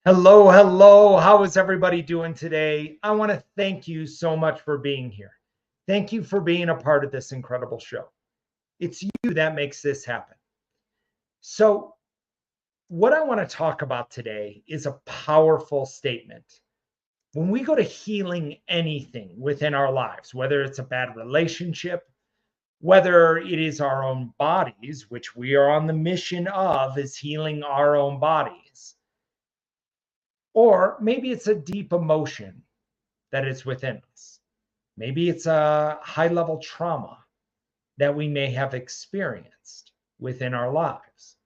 Hello, hello. How is everybody doing today? I want to thank you so much for being here. Thank you for being a part of this incredible show. It's you that makes this happen. So, what I want to talk about today is a powerful statement. When we go to healing anything within our lives, whether it's a bad relationship, whether it is our own bodies, which we are on the mission of, is healing our own bodies, or maybe it's a deep emotion that is within us. Maybe it's a high level trauma that we may have experienced within our lives.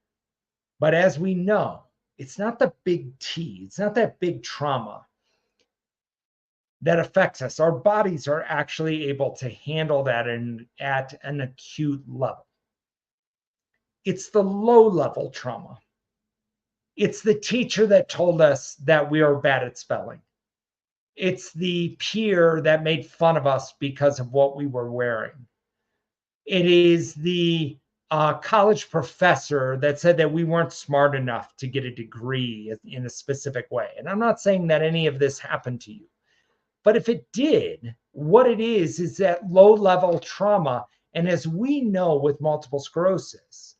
But as we know, it's not the big T, it's not that big trauma that affects us. Our bodies are actually able to handle that at an acute level. It's the low level trauma. It's the teacher that told us that we are bad at spelling. It's the peer that made fun of us because of what we were wearing. It is the college professor that said that we weren't smart enough to get a degree in a specific way. And I'm not saying that any of this happened to you, but if it did, what it is that low level trauma. And as we know with multiple sclerosis,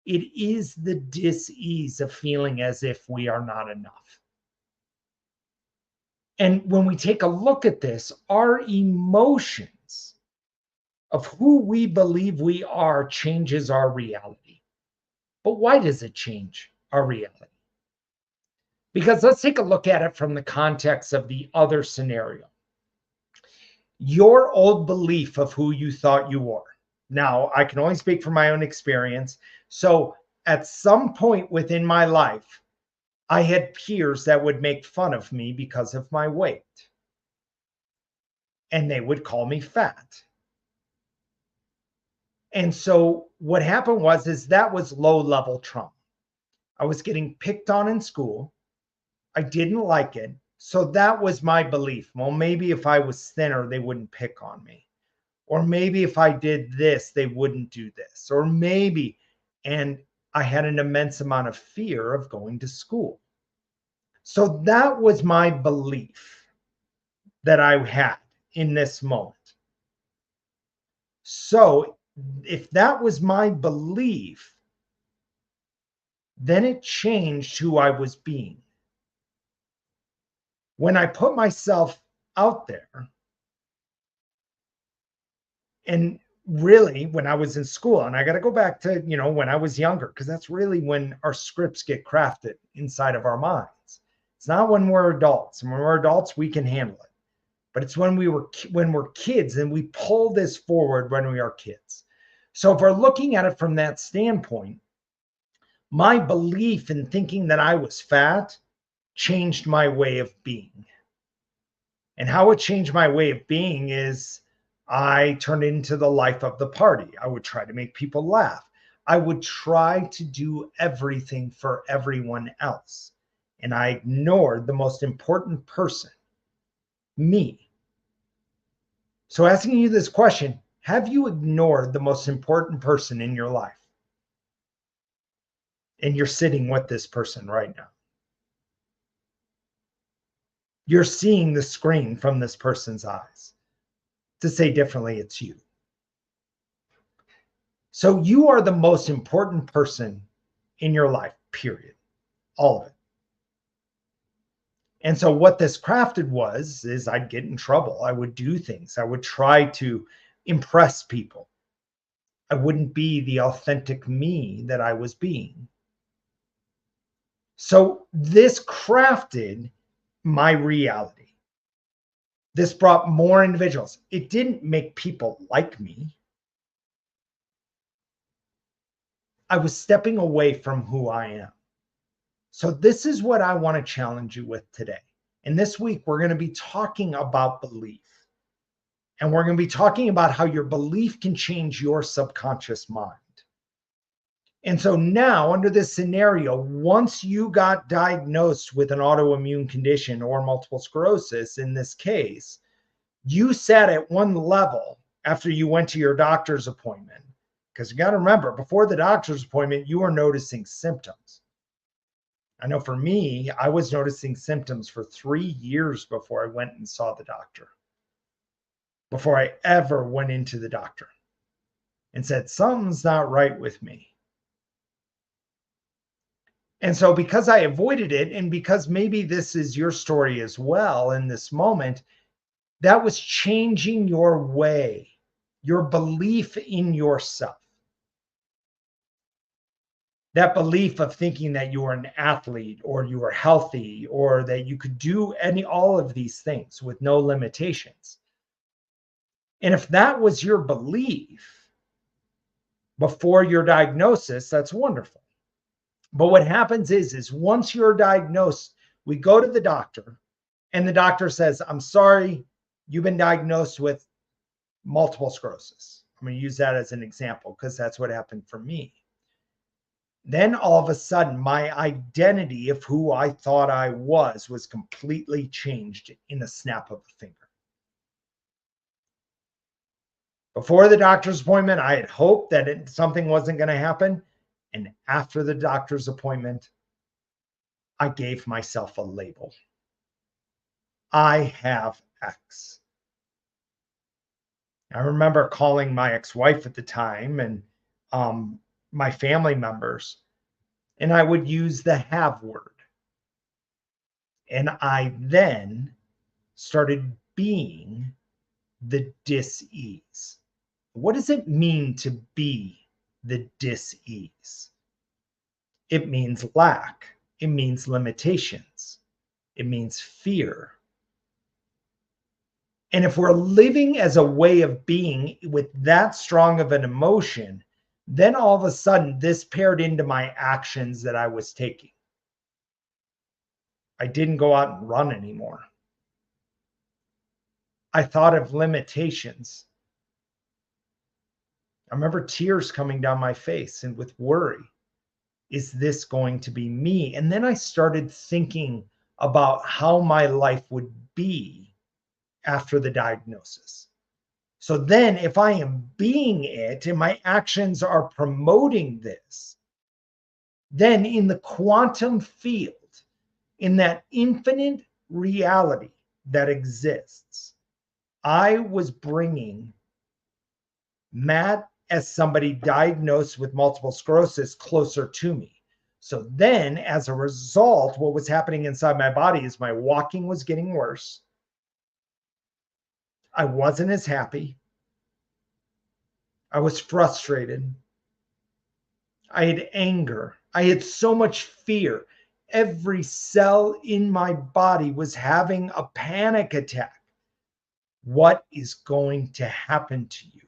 it is the dis-ease of feeling as if we are not enough. And when we take a look at this, our emotions of who we believe we are changes our reality. But why does it change our reality? Because let's take a look at it from the context of the other scenario. Your old belief of who you thought you were. Now, I can only speak from my own experience. So at some point within my life, I had peers that would make fun of me because of my weight. And they would call me fat. And so what happened was that was low level trauma. I was getting picked on in school. I didn't like it. So that was my belief. Well, maybe if I was thinner, they wouldn't pick on me. Or maybe if I did this, they wouldn't do this. Or maybe, and I had an immense amount of fear of going to school. So that was my belief that I had in this moment. So if that was my belief, then it changed who I was being. When I put myself out there, and really when I was in school, and I got to go back to, when I was younger, because that's really when our scripts get crafted inside of our minds. It's not when we're adults. And when we're adults, we can handle it. But it's when we're kids, and we pull this forward when we are kids. So if we're looking at it from that standpoint, my belief in thinking that I was fat changed my way of being. And how it changed my way of being is I turned into the life of the party. I would try to make people laugh. I would try to do everything for everyone else. And I ignored the most important person, me. So asking you this question, have you ignored the most important person in your life? And you're sitting with this person right now. You're seeing the screen from this person's eyes. To say differently, it's you. So you are the most important person in your life, period. All of it. And so what this crafted is I'd get in trouble. I would do things. I would try to impress people. I wouldn't be the authentic me that I was being. So this crafted my reality. This brought more individuals. It didn't make people like me. I was stepping away from who I am. So this is what I want to challenge you with today. And this week, we're going to be talking about belief. And we're going to be talking about how your belief can change your subconscious mind. And so now, under this scenario, once you got diagnosed with an autoimmune condition or multiple sclerosis, in this case, you sat at one level after you went to your doctor's appointment. Because you got to remember, before the doctor's appointment, you are noticing symptoms. I know for me, I was noticing symptoms for 3 years before I went and saw the doctor, before I ever went into the doctor and said, something's not right with me. And so, because I avoided it, and because maybe this is your story as well in this moment, that was changing your way, your belief in yourself. That belief of thinking that you were an athlete or you were healthy or that you could do all of these things with no limitations. And if that was your belief before your diagnosis, that's wonderful. But what happens is once you're diagnosed, we go to the doctor and the doctor says, I'm sorry, you've been diagnosed with multiple sclerosis. I'm going to use that as an example because that's what happened for me. Then all of a sudden, my identity of who I thought I was completely changed in a snap of a finger. Before the doctor's appointment, I had hoped that something wasn't going to happen. And after the doctor's appointment, I gave myself a label. I have X. I remember calling my ex-wife at the time and my family members, and I would use the have word. And I then started being the dis-ease. What does it mean to be the dis-ease? It means lack. It means limitations. It means fear. And if we're living as a way of being with that strong of an emotion, then all of a sudden this paired into my actions that I was taking. I didn't go out and run anymore. I thought of limitations. I remember tears coming down my face and with worry. Is this going to be me? And then I started thinking about how my life would be after the diagnosis. So then if I am being it and my actions are promoting this, then in the quantum field, in that infinite reality that exists, I was bringing Matt as somebody diagnosed with multiple sclerosis closer to me. So then as a result, what was happening inside my body is my walking was getting worse. I wasn't as happy. I was frustrated. I had anger. I had so much fear. Every cell in my body was having a panic attack. What is going to happen to you?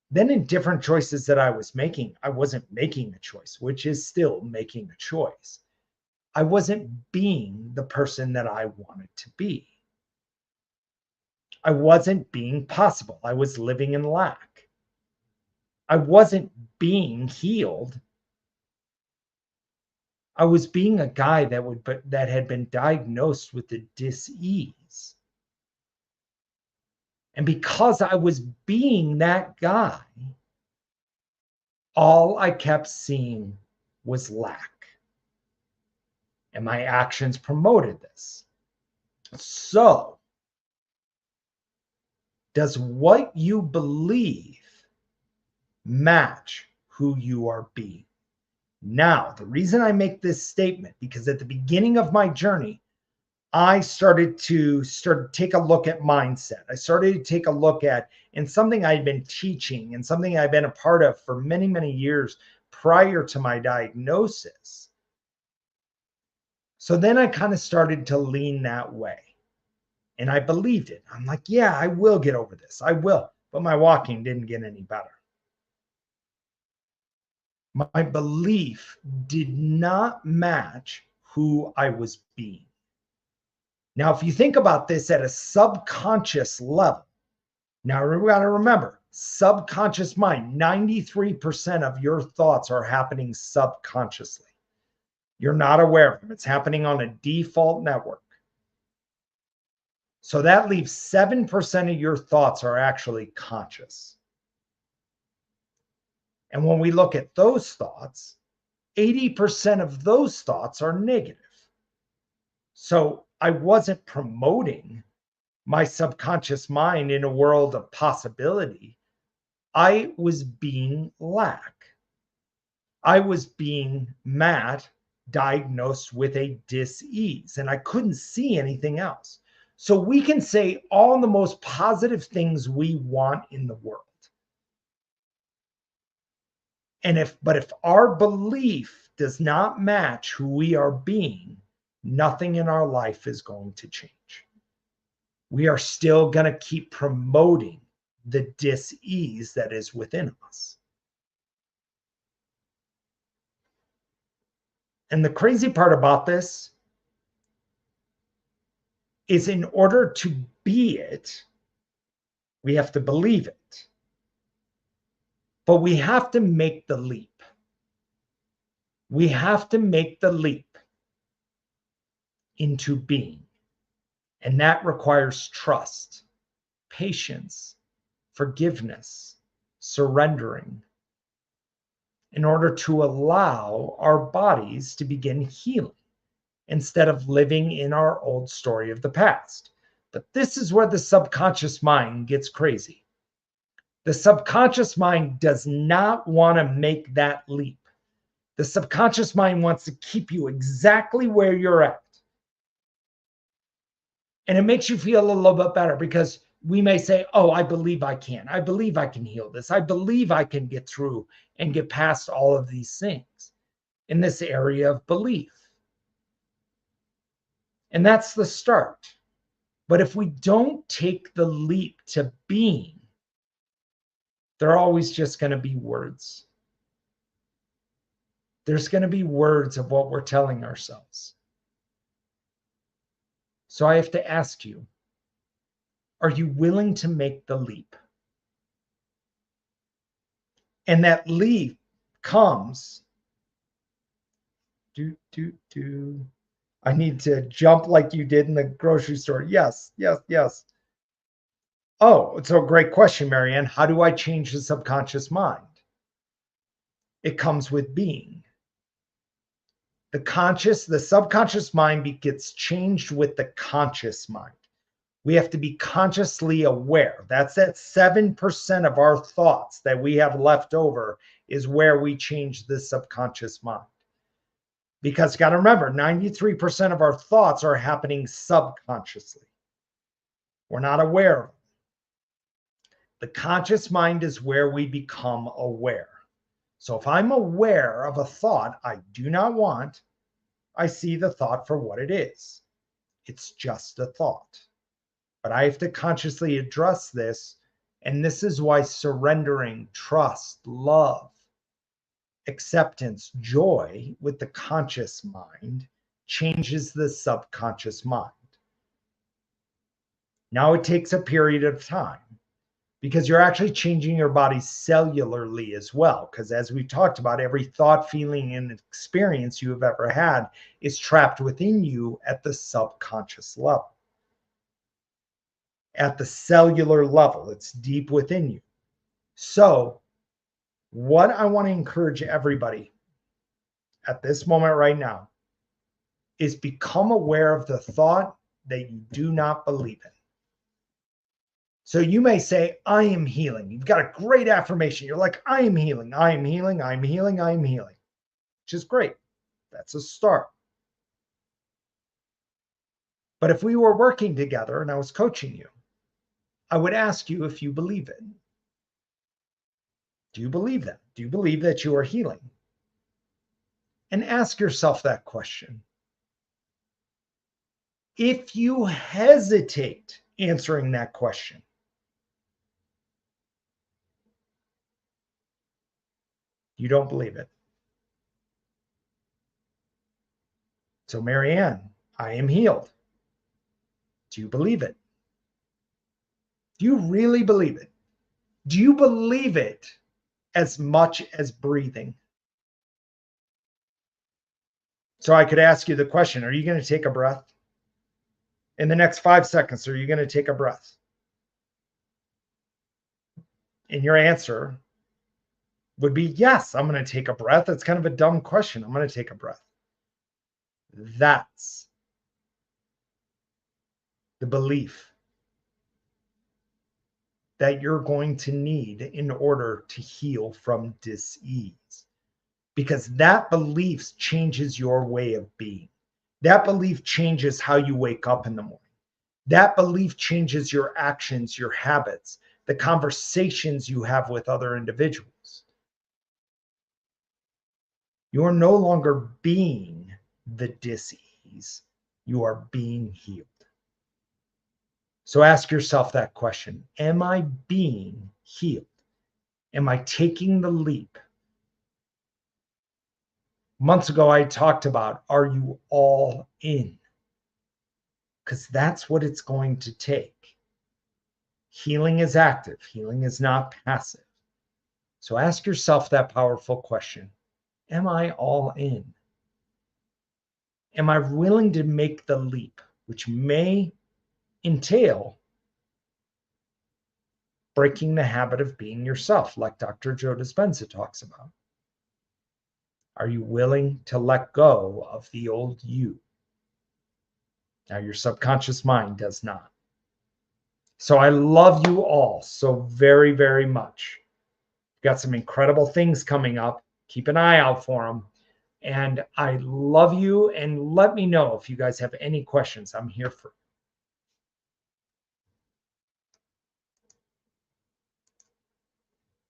Then in different choices that I was making, I wasn't making a choice, which is still making a choice. I wasn't being the person that I wanted to be. I wasn't being possible. I was living in lack. I wasn't being healed. I was being a guy that had been diagnosed with the dis-ease. And because I was being that guy, all I kept seeing was lack. And my actions promoted this. So, does what you believe match who you are being? Now, the reason I make this statement, because at the beginning of my journey, I started to take a look at mindset. I started to take a look at, and something I'd been teaching and something I've been a part of for many, many years prior to my diagnosis. So then I kind of started to lean that way. And I believed it. I'm like, yeah, I will get over this. I will. But my walking didn't get any better. My belief did not match who I was being. Now, if you think about this at a subconscious level, now we got to remember, subconscious mind, 93% of your thoughts are happening subconsciously. You're not aware of them. It's happening on a default network. So that leaves 7% of your thoughts are actually conscious. And when we look at those thoughts, 80% of those thoughts are negative. So I wasn't promoting my subconscious mind in a world of possibility. I was being lack. I was being Matt diagnosed with a dis-ease, and I couldn't see anything else. So we can say all the most positive things we want in the world. And if our belief does not match who we are being, nothing in our life is going to change. We are still going to keep promoting the dis-ease that is within us. And the crazy part about this is, in order to be it, we have to believe it. But we have to make the leap. We have to make the leap into being. And that requires trust, patience, forgiveness, surrendering, in order to allow our bodies to begin healing instead of living in our old story of the past. But this is where the subconscious mind gets crazy. The subconscious mind does not want to make that leap. The subconscious mind wants to keep you exactly where you're at. And it makes you feel a little bit better, because we may say, oh, I believe I can. I believe I can heal this. I believe I can get through and get past all of these things in this area of belief. And that's the start. But if we don't take the leap to being, they're always just going to be words. There's going to be words of what we're telling ourselves. So I have to ask you, are you willing to make the leap? And that leap comes, I need to jump like you did in the grocery store. Yes, yes, yes. Oh, it's a great question, Marianne. How do I change the subconscious mind? It comes with being. The subconscious mind gets changed with the conscious mind. We have to be consciously aware. That's that 7% of our thoughts that we have left over is where we change the subconscious mind. Because you got to remember, 93% of our thoughts are happening subconsciously. We're not aware of them. The conscious mind is where we become aware. So if I'm aware of a thought I do not want, I see the thought for what it is. It's just a thought. But I have to consciously address this. And this is why surrendering, trust, love, acceptance, joy with the conscious mind changes the subconscious mind. Now it takes a period of time, because you're actually changing your body cellularly as well. Because as we talked about, every thought, feeling, and experience you have ever had is trapped within you at the subconscious level. At the cellular level, it's deep within you. So what I want to encourage everybody at this moment right now is become aware of the thought that you do not believe in. So you may say, I am healing. You've got a great affirmation. You're like, I am healing. I am healing. I'm healing. I'm healing, which is great. That's a start. But if we were working together and I was coaching you, I would ask you if you believe it. Do you believe that? Do you believe that you are healing? And ask yourself that question. If you hesitate answering that question, you don't believe it. So, Marianne, I am healed. Do you believe it? Do you really believe it? Do you believe it as much as breathing? So I could ask you the question, are you going to take a breath? In the next 5 seconds, are you going to take a breath? And your answer would be, yes, I'm going to take a breath. It's kind of a dumb question. I'm going to take a breath. That's the belief that you're going to need in order to heal from dis-ease. Because that belief changes your way of being. That belief changes how you wake up in the morning. That belief changes your actions, your habits, the conversations you have with other individuals. You are no longer being the dis-ease. You are being healed. So ask yourself that question. Am I being healed? Am I taking the leap? Months ago, I talked about, are you all in? Because that's what it's going to take. Healing is active. Healing is not passive. So ask yourself that powerful question. Am I all in? Am I willing to make the leap, which may entail breaking the habit of being yourself, like Dr. Joe Dispenza talks about? Are you willing to let go of the old you? Now, your subconscious mind does not. So I love you all so very, very much. Got some incredible things coming up. Keep an eye out for them. And I love you. And let me know if you guys have any questions. I'm here for